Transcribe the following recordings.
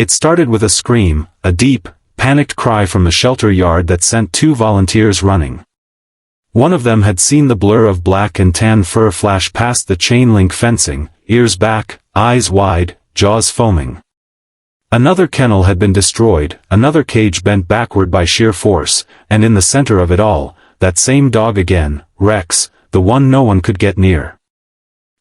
It started with a scream, a deep, panicked cry from the shelter yard that sent 2 volunteers running. One of them had seen the blur of black and tan fur flash past the chain-link fencing, ears back, eyes wide, jaws foaming. Another kennel had been destroyed, another cage bent backward by sheer force, and in the center of it all, that same dog again, Rex, the one no one could get near.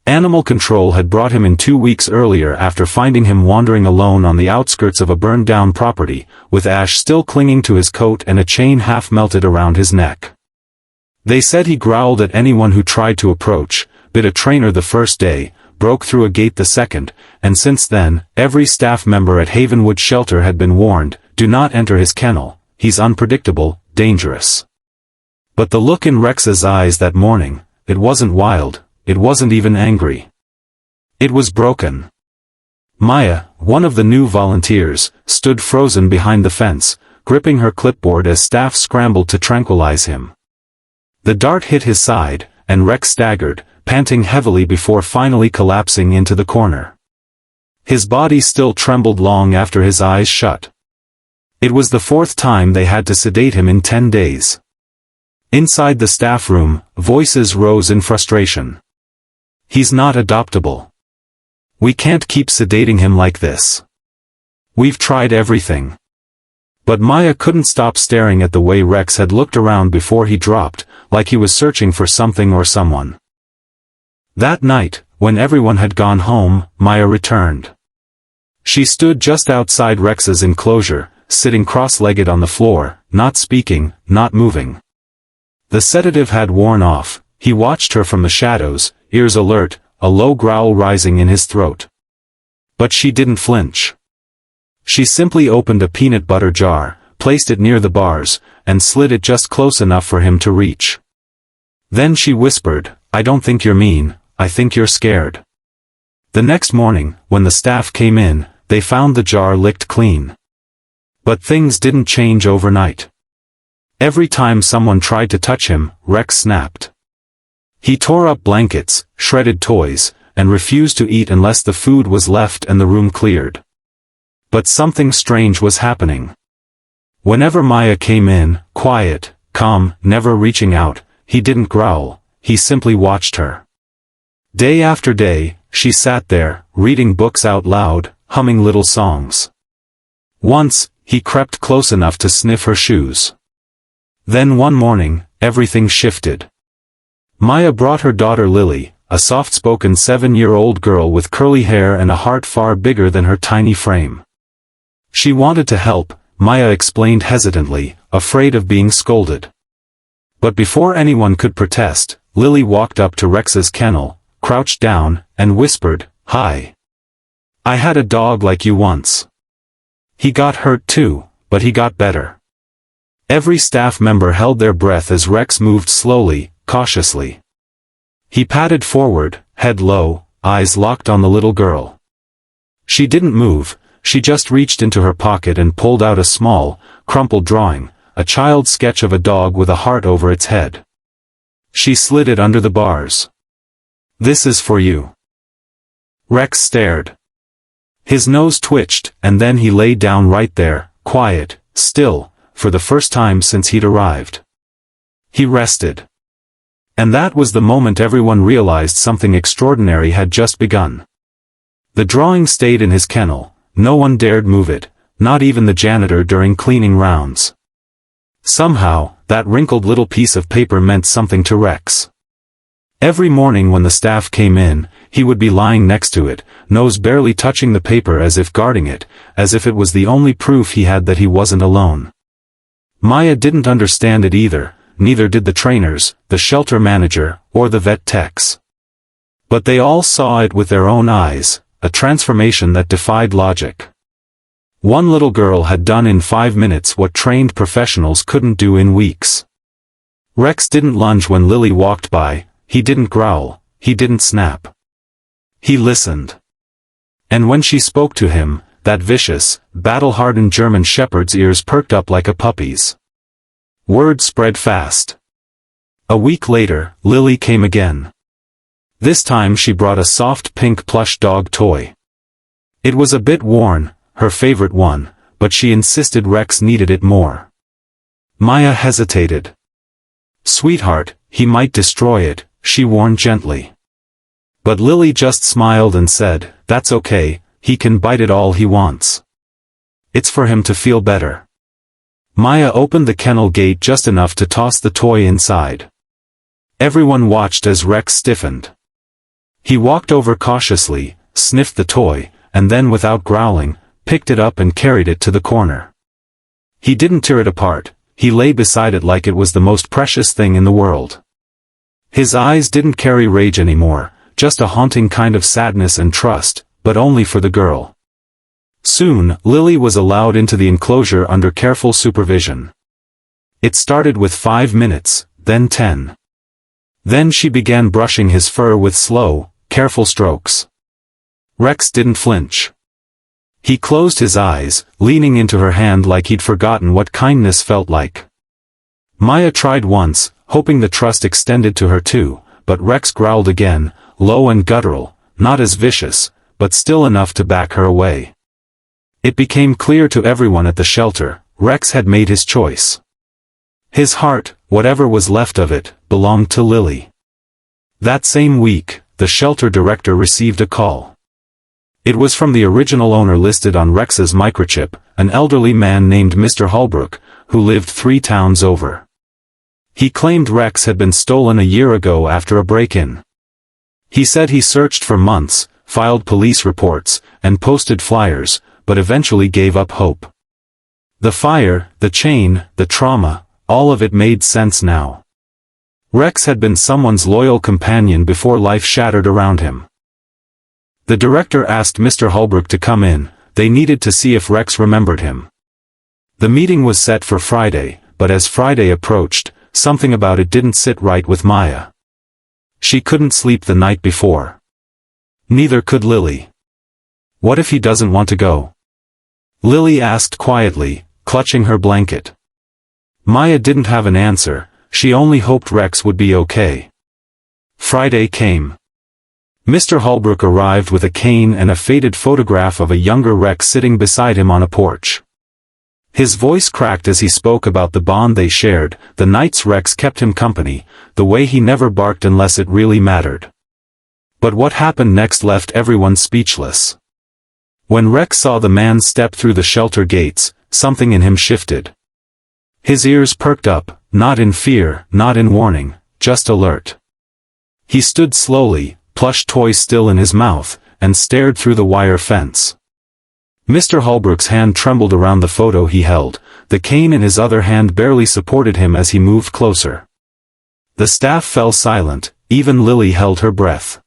Animal control had brought him in 2 weeks earlier after finding him wandering alone on the outskirts of a burned-down property, with ash still clinging to his coat and a chain half-melted around his neck. They said he growled at anyone who tried to approach, bit a trainer the first day, broke through a gate the second, and since then, every staff member at Havenwood Shelter had been warned, do not enter his kennel, he's unpredictable, dangerous. But the look in Rex's eyes that morning, it wasn't wild, it wasn't even angry. It was broken. Maya, one of the new volunteers, stood frozen behind the fence, gripping her clipboard as staff scrambled to tranquilize him. The dart hit his side, and Rex staggered, panting heavily before finally collapsing into the corner. His body still trembled long after his eyes shut. It was the 4th time they had to sedate him in 10 days. Inside the staff room, voices rose in frustration. He's not adoptable. We can't keep sedating him like this. We've tried everything. But Maya couldn't stop staring at the way Rex had looked around before he dropped, like he was searching for something or someone. That night, when everyone had gone home, Maya returned. She stood just outside Rex's enclosure, sitting cross-legged on the floor, not speaking, not moving. The sedative had worn off. He watched her from the shadows, ears alert, a low growl rising in his throat. But she didn't flinch. She simply opened a peanut butter jar, placed it near the bars, and slid it just close enough for him to reach. Then she whispered, "I don't think you're mean, I think you're scared." The next morning, when the staff came in, they found the jar licked clean. But things didn't change overnight. Every time someone tried to touch him, Rex snapped. He tore up blankets, shredded toys, and refused to eat unless the food was left and the room cleared. But something strange was happening. Whenever Maya came in, quiet, calm, never reaching out, he didn't growl, he simply watched her. Day after day, she sat there, reading books out loud, humming little songs. Once, he crept close enough to sniff her shoes. Then one morning, everything shifted. Maya brought her daughter Lily, a soft-spoken 7-year-old girl with curly hair and a heart far bigger than her tiny frame. She wanted to help, Maya explained hesitantly, afraid of being scolded. But before anyone could protest, Lily walked up to Rex's kennel, crouched down, and whispered, "Hi. I had a dog like you once. He got hurt too, but he got better." Every staff member held their breath as Rex moved slowly, cautiously. He padded forward, head low, eyes locked on the little girl. She didn't move, she just reached into her pocket and pulled out a small, crumpled drawing, a child's sketch of a dog with a heart over its head. She slid it under the bars. "This is for you." Rex stared. His nose twitched, and then he lay down right there, quiet, still, for the first time since he'd arrived. He rested. And that was the moment everyone realized something extraordinary had just begun. The drawing stayed in his kennel, no one dared move it, not even the janitor during cleaning rounds. Somehow, that wrinkled little piece of paper meant something to Rex. Every morning when the staff came in, he would be lying next to it, nose barely touching the paper as if guarding it, as if it was the only proof he had that he wasn't alone. Maya didn't understand it either, neither did the trainers, the shelter manager, or the vet techs. But they all saw it with their own eyes, a transformation that defied logic. One little girl had done in 5 minutes what trained professionals couldn't do in weeks. Rex didn't lunge when Lily walked by, he didn't growl, he didn't snap. He listened. And when she spoke to him, that vicious, battle-hardened German shepherd's ears perked up like a puppy's. Word spread fast. A week later, Lily came again. This time she brought a soft pink plush dog toy. It was a bit worn, her favorite one, but she insisted Rex needed it more. Maya hesitated. "Sweetheart, he might destroy it," she warned gently. But Lily just smiled and said, "That's okay, he can bite it all he wants. It's for him to feel better." Maya opened the kennel gate just enough to toss the toy inside. Everyone watched as Rex stiffened. He walked over cautiously, sniffed the toy, and then without growling, picked it up and carried it to the corner. He didn't tear it apart, he lay beside it like it was the most precious thing in the world. His eyes didn't carry rage anymore, just a haunting kind of sadness and trust, but only for the girl. Soon, Lily was allowed into the enclosure under careful supervision. It started with 5 minutes, then 10. Then she began brushing his fur with slow, careful strokes. Rex didn't flinch. He closed his eyes, leaning into her hand like he'd forgotten what kindness felt like. Maya tried once, hoping the trust extended to her too, but Rex growled again, low and guttural, not as vicious, but still enough to back her away. It became clear to everyone at the shelter, Rex had made his choice. His heart, whatever was left of it, belonged to Lily. That same week, the shelter director received a call. It was from the original owner listed on Rex's microchip, an elderly man named Mr. Holbrook, who lived 3 towns over. He claimed Rex had been stolen a year ago after a break-in. He said he searched for months, filed police reports, and posted flyers, but eventually gave up hope. The fire, the chain, the trauma, all of it made sense now. Rex had been someone's loyal companion before life shattered around him. The director asked Mr. Holbrook to come in, they needed to see if Rex remembered him. The meeting was set for Friday, but as Friday approached, something about it didn't sit right with Maya. She couldn't sleep the night before. Neither could Lily. What if he doesn't want to go? Lily asked quietly, clutching her blanket. Maya didn't have an answer, she only hoped Rex would be okay. Friday came. Mr. Holbrook arrived with a cane and a faded photograph of a younger Rex sitting beside him on a porch. His voice cracked as he spoke about the bond they shared, the nights Rex kept him company, the way he never barked unless it really mattered. But what happened next left everyone speechless. When Rex saw the man step through the shelter gates, something in him shifted. His ears perked up, not in fear, not in warning, just alert. He stood slowly, plush toy still in his mouth, and stared through the wire fence. Mr. Holbrook's hand trembled around the photo he held, the cane in his other hand barely supported him as he moved closer. The staff fell silent, even Lily held her breath.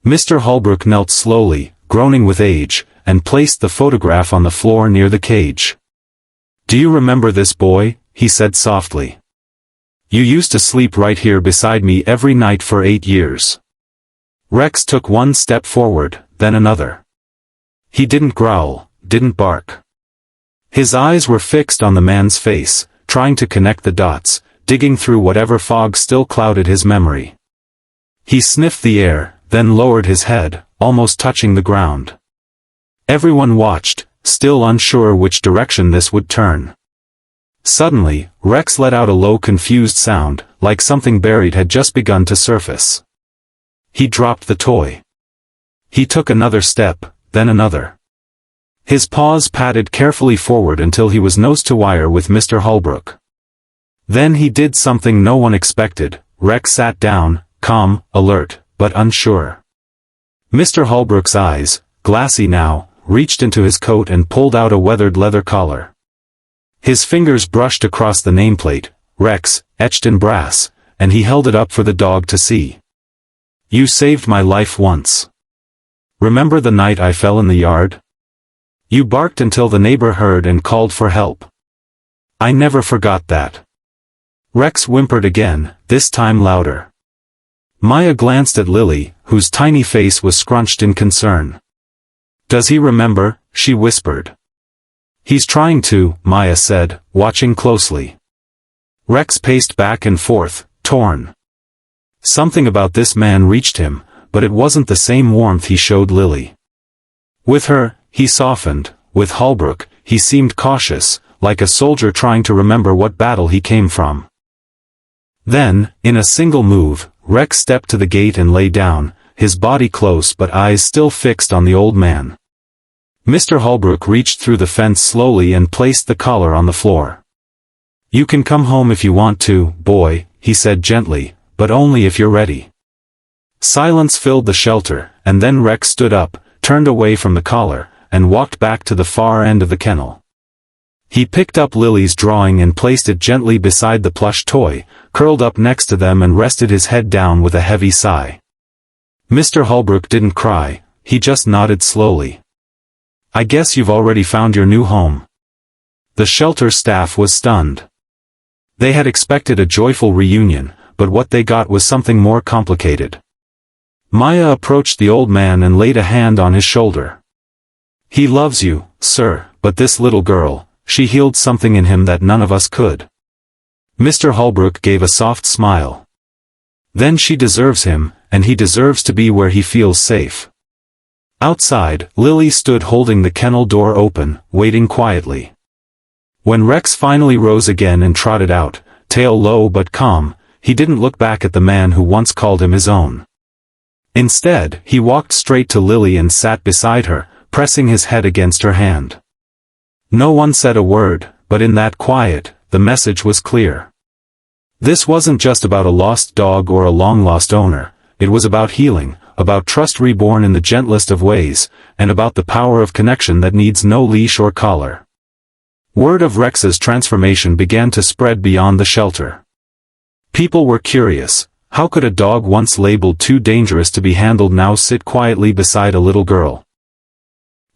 Mr. Holbrook knelt slowly, groaning with age, and placed the photograph on the floor near the cage. "Do you remember this boy?" he said softly. "You used to sleep right here beside me every night for 8 years." Rex took one step forward, then another. He didn't growl, didn't bark. His eyes were fixed on the man's face, trying to connect the dots, digging through whatever fog still clouded his memory. He sniffed the air, then lowered his head, almost touching the ground. Everyone watched, still unsure which direction this would turn. Suddenly, Rex let out a low confused sound, like something buried had just begun to surface. He dropped the toy. He took another step, then another. His paws padded carefully forward until he was nose to wire with Mr. Holbrook. Then he did something no one expected. Rex sat down, calm, alert, but unsure. Mr. Holbrook's eyes, glassy now, reached into his coat and pulled out a weathered leather collar. His fingers brushed across the nameplate, Rex, etched in brass, and he held it up for the dog to see. "You saved my life once. Remember the night I fell in the yard? You barked until the neighbor heard and called for help. I never forgot that." Rex whimpered again, this time louder. Maya glanced at Lily, whose tiny face was scrunched in concern. "Does he remember?" she whispered. "He's trying to," Maya said, watching closely. Rex paced back and forth, torn. Something about this man reached him, but it wasn't the same warmth he showed Lily. With her, he softened, with Holbrook, he seemed cautious, like a soldier trying to remember what battle he came from. Then, in a single move, Rex stepped to the gate and lay down, his body close but eyes still fixed on the old man. Mr. Holbrook reached through the fence slowly and placed the collar on the floor. "You can come home if you want to, boy," he said gently, "but only if you're ready." Silence filled the shelter, and then Rex stood up, turned away from the collar, and walked back to the far end of the kennel. He picked up Lily's drawing and placed it gently beside the plush toy, curled up next to them and rested his head down with a heavy sigh. Mr. Holbrook didn't cry, he just nodded slowly. "I guess you've already found your new home." The shelter staff was stunned. They had expected a joyful reunion, but what they got was something more complicated. Maya approached the old man and laid a hand on his shoulder. "He loves you, sir, but this little girl, she healed something in him that none of us could." Mr. Holbrook gave a soft smile. "Then she deserves him, and he deserves to be where he feels safe." Outside, Lily stood holding the kennel door open, waiting quietly. When Rex finally rose again and trotted out, tail low but calm, he didn't look back at the man who once called him his own. Instead, he walked straight to Lily and sat beside her, pressing his head against her hand. No one said a word, but in that quiet, the message was clear. This wasn't just about a lost dog or a long-lost owner, it was about healing, about trust reborn in the gentlest of ways, and about the power of connection that needs no leash or collar. Word of Rex's transformation began to spread beyond the shelter. People were curious. How could a dog once labeled too dangerous to be handled now sit quietly beside a little girl?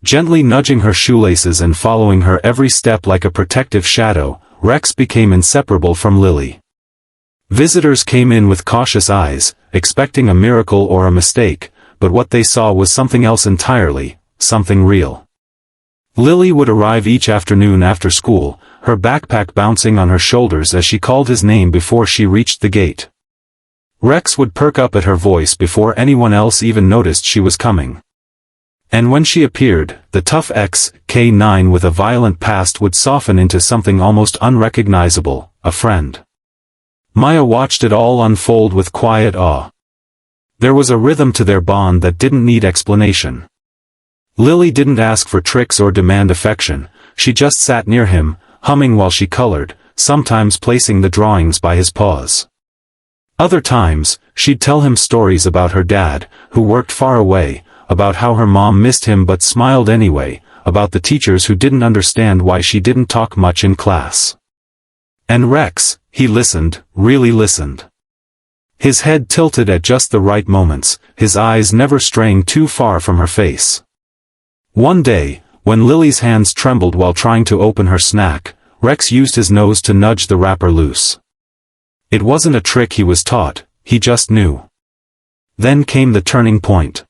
Gently nudging her shoelaces and following her every step like a protective shadow, Rex became inseparable from Lily. Visitors came in with cautious eyes, expecting a miracle or a mistake, but what they saw was something else entirely, something real. Lily would arrive each afternoon after school, her backpack bouncing on her shoulders as she called his name before she reached the gate. Rex would perk up at her voice before anyone else even noticed she was coming. And when she appeared, the tough ex-K9 with a violent past would soften into something almost unrecognizable, a friend. Maya watched it all unfold with quiet awe. There was a rhythm to their bond that didn't need explanation. Lily didn't ask for tricks or demand affection, she just sat near him, humming while she colored, sometimes placing the drawings by his paws. Other times, she'd tell him stories about her dad, who worked far away, about how her mom missed him but smiled anyway, about the teachers who didn't understand why she didn't talk much in class. And Rex, he listened, really listened. His head tilted at just the right moments, his eyes never straying too far from her face. One day, when Lily's hands trembled while trying to open her snack, Rex used his nose to nudge the wrapper loose. It wasn't a trick he was taught, he just knew. Then came the turning point.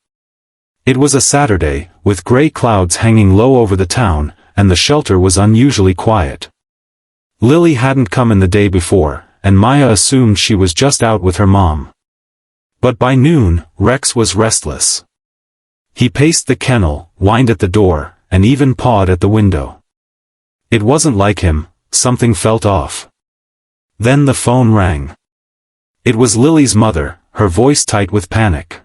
It was a Saturday, with gray clouds hanging low over the town, and the shelter was unusually quiet. Lily hadn't come in the day before, and Maya assumed she was just out with her mom. But by noon, Rex was restless. He paced the kennel, whined at the door, and even pawed at the window. It wasn't like him, something felt off. Then the phone rang. It was Lily's mother, her voice tight with panic.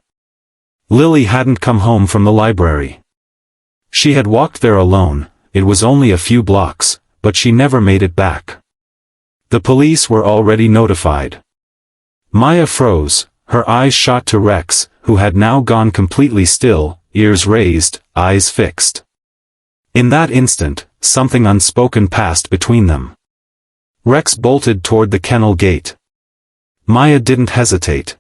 Lily hadn't come home from the library. She had walked there alone, it was only a few blocks, but she never made it back. The police were already notified. Maya froze, her eyes shot to Rex, who had now gone completely still, ears raised, eyes fixed. In that instant, something unspoken passed between them. Rex bolted toward the kennel gate. Maya didn't hesitate.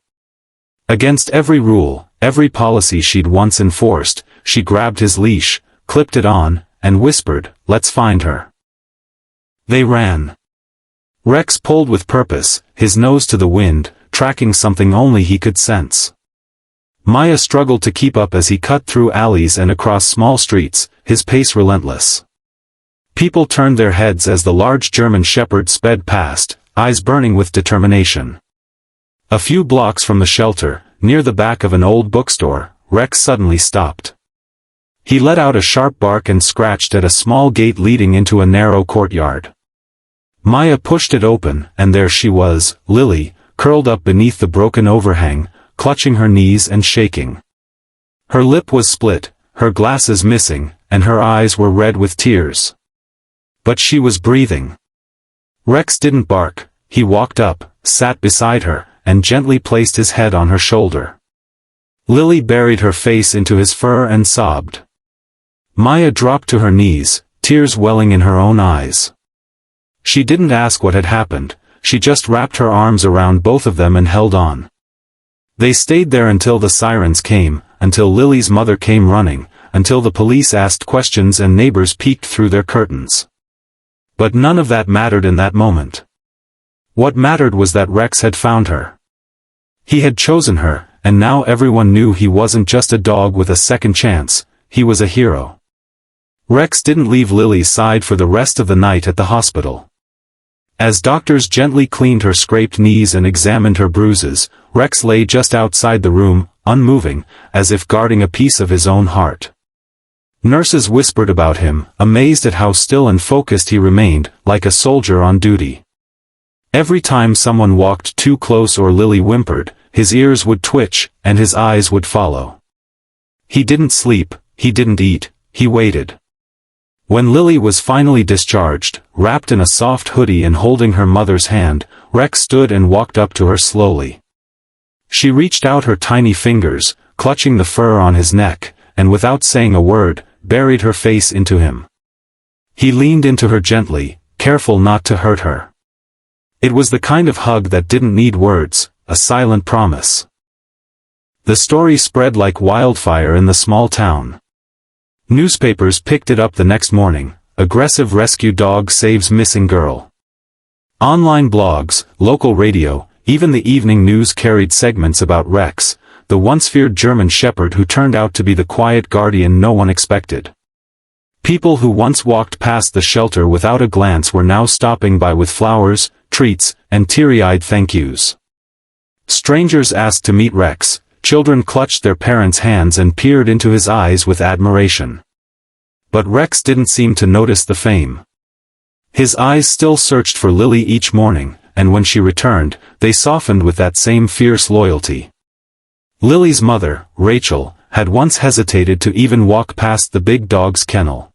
Against every rule, every policy she'd once enforced, she grabbed his leash, clipped it on, and whispered, "Let's find her." They ran. Rex pulled with purpose, his nose to the wind, tracking something only he could sense. Maya struggled to keep up as he cut through alleys and across small streets, his pace relentless. People turned their heads as the large German shepherd sped past, eyes burning with determination. A few blocks from the shelter, near the back of an old bookstore, Rex suddenly stopped. He let out a sharp bark and scratched at a small gate leading into a narrow courtyard. Maya pushed it open, and there she was, Lily, curled up beneath the broken overhang, clutching her knees and shaking. Her lip was split, her glasses missing, and her eyes were red with tears. But she was breathing. Rex didn't bark. He walked up, sat beside her, and gently placed his head on her shoulder. Lily buried her face into his fur and sobbed. Maya dropped to her knees, tears welling in her own eyes. She didn't ask what had happened, she just wrapped her arms around both of them and held on. They stayed there until the sirens came, until Lily's mother came running, until the police asked questions and neighbors peeked through their curtains. But none of that mattered in that moment. What mattered was that Rex had found her. He had chosen her, and now everyone knew he wasn't just a dog with a second chance, he was a hero. Rex didn't leave Lily's side for the rest of the night at the hospital. As doctors gently cleaned her scraped knees and examined her bruises, Rex lay just outside the room, unmoving, as if guarding a piece of his own heart. Nurses whispered about him, amazed at how still and focused he remained, like a soldier on duty. Every time someone walked too close or Lily whimpered, his ears would twitch, and his eyes would follow. He didn't sleep, he didn't eat, he waited. When Lily was finally discharged, wrapped in a soft hoodie and holding her mother's hand, Rex stood and walked up to her slowly. She reached out her tiny fingers, clutching the fur on his neck, and without saying a word, buried her face into him. He leaned into her gently, careful not to hurt her. It was the kind of hug that didn't need words, a silent promise. The story spread like wildfire in the small town. Newspapers picked it up the next morning, aggressive rescue dog saves missing girl. Online blogs, local radio, even the evening news carried segments about Rex, the once feared German shepherd who turned out to be the quiet guardian no one expected. People who once walked past the shelter without a glance were now stopping by with flowers, treats, and teary-eyed thank yous. Strangers asked to meet Rex, children clutched their parents' hands and peered into his eyes with admiration. But Rex didn't seem to notice the fame. His eyes still searched for Lily each morning, and when she returned, they softened with that same fierce loyalty. Lily's mother, Rachel, had once hesitated to even walk past the big dog's kennel.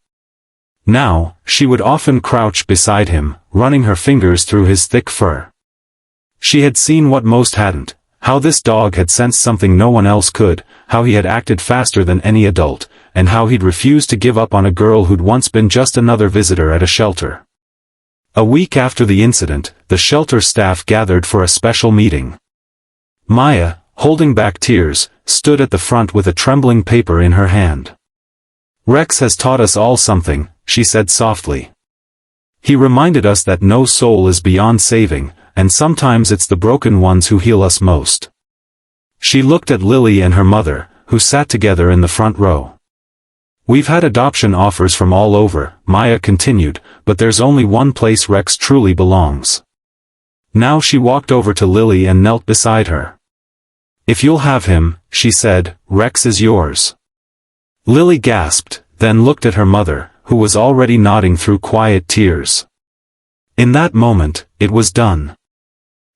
Now, she would often crouch beside him, running her fingers through his thick fur. She had seen what most hadn't, how this dog had sensed something no one else could, how he had acted faster than any adult, and how he'd refused to give up on a girl who'd once been just another visitor at a shelter. A week after the incident, the shelter staff gathered for a special meeting. Maya, holding back tears, stood at the front with a trembling paper in her hand. "Rex has taught us all something," she said softly. "He reminded us that no soul is beyond saving, and sometimes it's the broken ones who heal us most." She looked at Lily and her mother, who sat together in the front row. "We've had adoption offers from all over," Maya continued, "but there's only one place Rex truly belongs." Now she walked over to Lily and knelt beside her. "If you'll have him," she said, "Rex is yours." Lily gasped, then looked at her mother, who was already nodding through quiet tears. In that moment, it was done.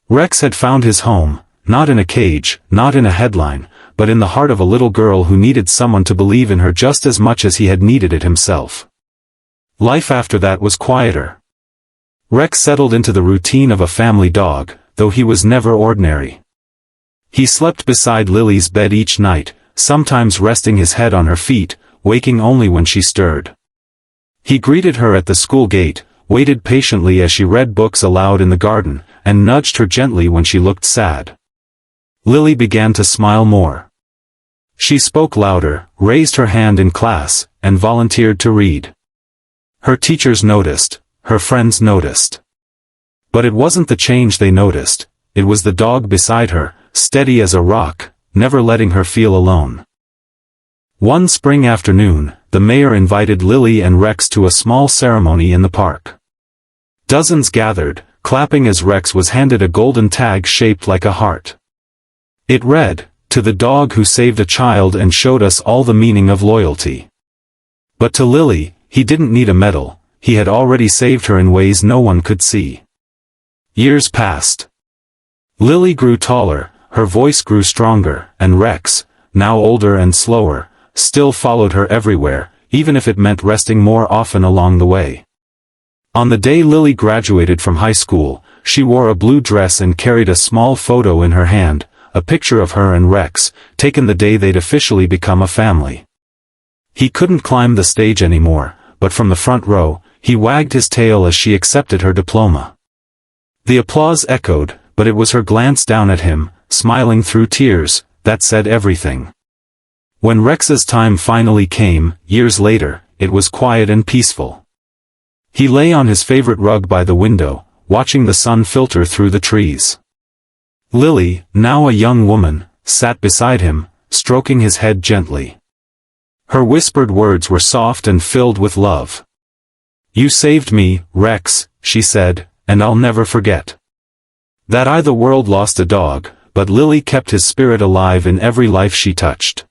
Rex had found his home, not in a cage, not in a headline, but in the heart of a little girl who needed someone to believe in her just as much as he had needed it himself. Life after that was quieter. Rex settled into the routine of a family dog, though he was never ordinary. He slept beside Lily's bed each night, sometimes resting his head on her feet, waking only when she stirred. He greeted her at the school gate, waited patiently as she read books aloud in the garden, and nudged her gently when she looked sad. Lily began to smile more. She spoke louder, raised her hand in class, and volunteered to read. Her teachers noticed, her friends noticed. But it wasn't the change they noticed, it was the dog beside her, steady as a rock, never letting her feel alone. One spring afternoon, the mayor invited Lily and Rex to a small ceremony in the park. Dozens gathered, clapping as Rex was handed a golden tag shaped like a heart. It read, "To the dog who saved a child and showed us all the meaning of loyalty." But to Lily, he didn't need a medal, he had already saved her in ways no one could see. Years passed. Lily grew taller, her voice grew stronger, and Rex, now older and slower, still followed her everywhere, even if it meant resting more often along the way. On the day Lily graduated from high school, she wore a blue dress and carried a small photo in her hand, a picture of her and Rex, taken the day they'd officially become a family. He couldn't climb the stage anymore, but from the front row, he wagged his tail as she accepted her diploma. The applause echoed, but it was her glance down at him, smiling through tears, that said everything. When Rex's time finally came, years later, it was quiet and peaceful. He lay on his favorite rug by the window, watching the sun filter through the trees. Lily, now a young woman, sat beside him, stroking his head gently. Her whispered words were soft and filled with love. "You saved me, Rex," she said, "and I'll never forget." The world lost a dog, but Lily kept his spirit alive in every life she touched.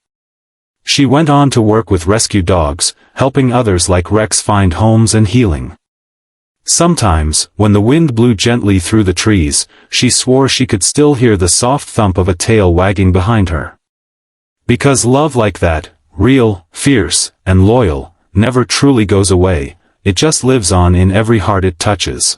She went on to work with rescue dogs, helping others like Rex find homes and healing. Sometimes, when the wind blew gently through the trees, she swore she could still hear the soft thump of a tail wagging behind her. Because love like that, real, fierce, and loyal, never truly goes away, it just lives on in every heart it touches.